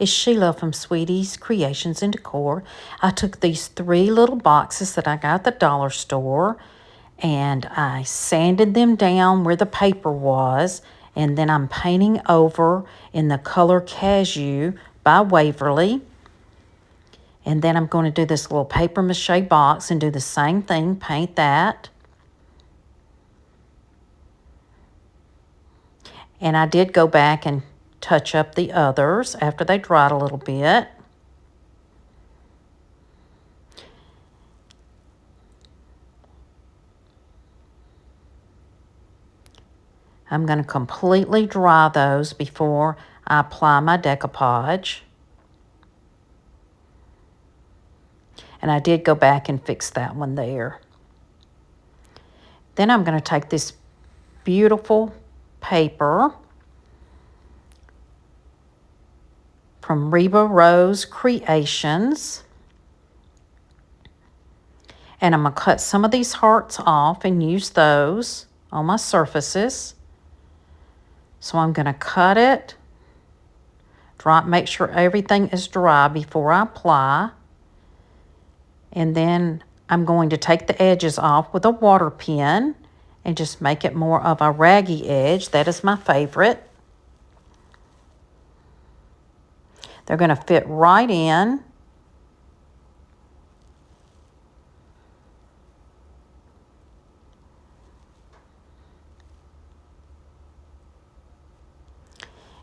It's Sheila from Sweetie's Creations and Decor. I took these 3 little boxes that I got at the dollar store and I sanded them down where the paper was, and then I'm painting over in the color Cashew by Waverly. And then I'm going to do this little paper mache box and do the same thing, paint that. And I did go back and touch up the others after they dried a little bit. I'm going to completely dry those before I apply my decoupage. And I did go back and fix that one there. Then I'm going to take this beautiful paper from Reba Rose Creations. And I'm going to cut some of these hearts off and use those on my surfaces. So I'm going to cut it, make sure everything is dry before I apply. And then I'm going to take the edges off with a water pen and just make it more of a raggy edge. That is my favorite. They're going to fit right in.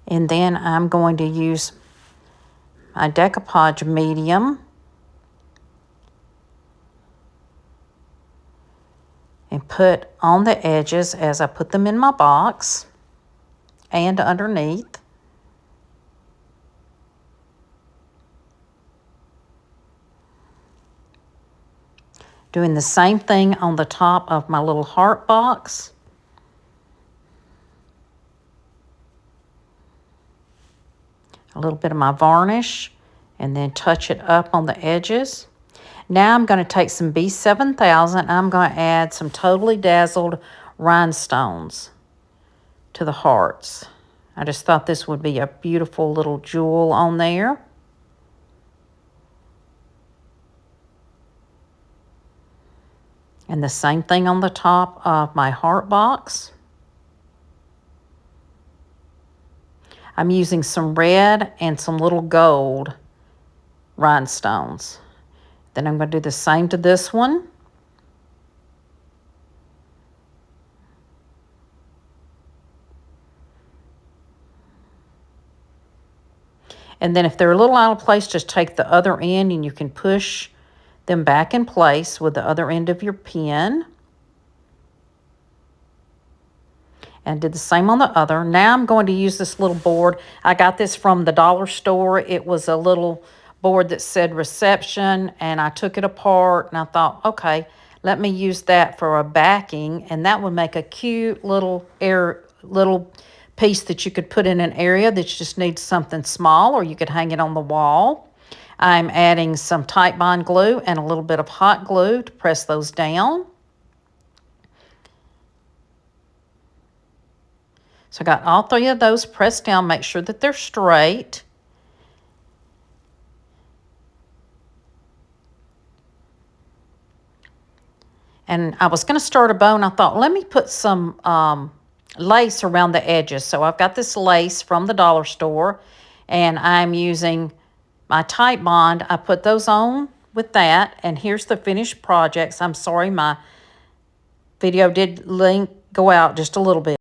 And then I'm going to use my decoupage medium and put on the edges as I put them in my box and underneath. Doing the same thing on the top of my little heart box. A little bit of my varnish and then touch it up on the edges. Now I'm going to take some B7000. I'm going to add some totally dazzled rhinestones to the hearts. I just thought this would be a beautiful little jewel on there. And the same thing on the top of my heart box. I'm using some red and some little gold rhinestones. Then I'm going to do the same to this one. And then if they're a little out of place, just take the other end and you can push them back in place with the other end of your pen. And did the same on the other. Now I'm going to use this little board. I got this from the dollar store. It was a little board that said reception, and I took it apart and I thought, okay, let me use that for a backing, and that would make a cute little piece that you could put in an area that just needs something small, or you could hang it on the wall. I'm adding some tight bond glue and a little bit of hot glue to press those down. So I got all 3 of those pressed down. Make sure that they're straight. And I was going to start a bow, and I thought, let me put some lace around the edges. So I've got this lace from the dollar store, and I'm using my tight bond. I put those on with that, and here's the finished projects. I'm sorry, my video did go out just a little bit.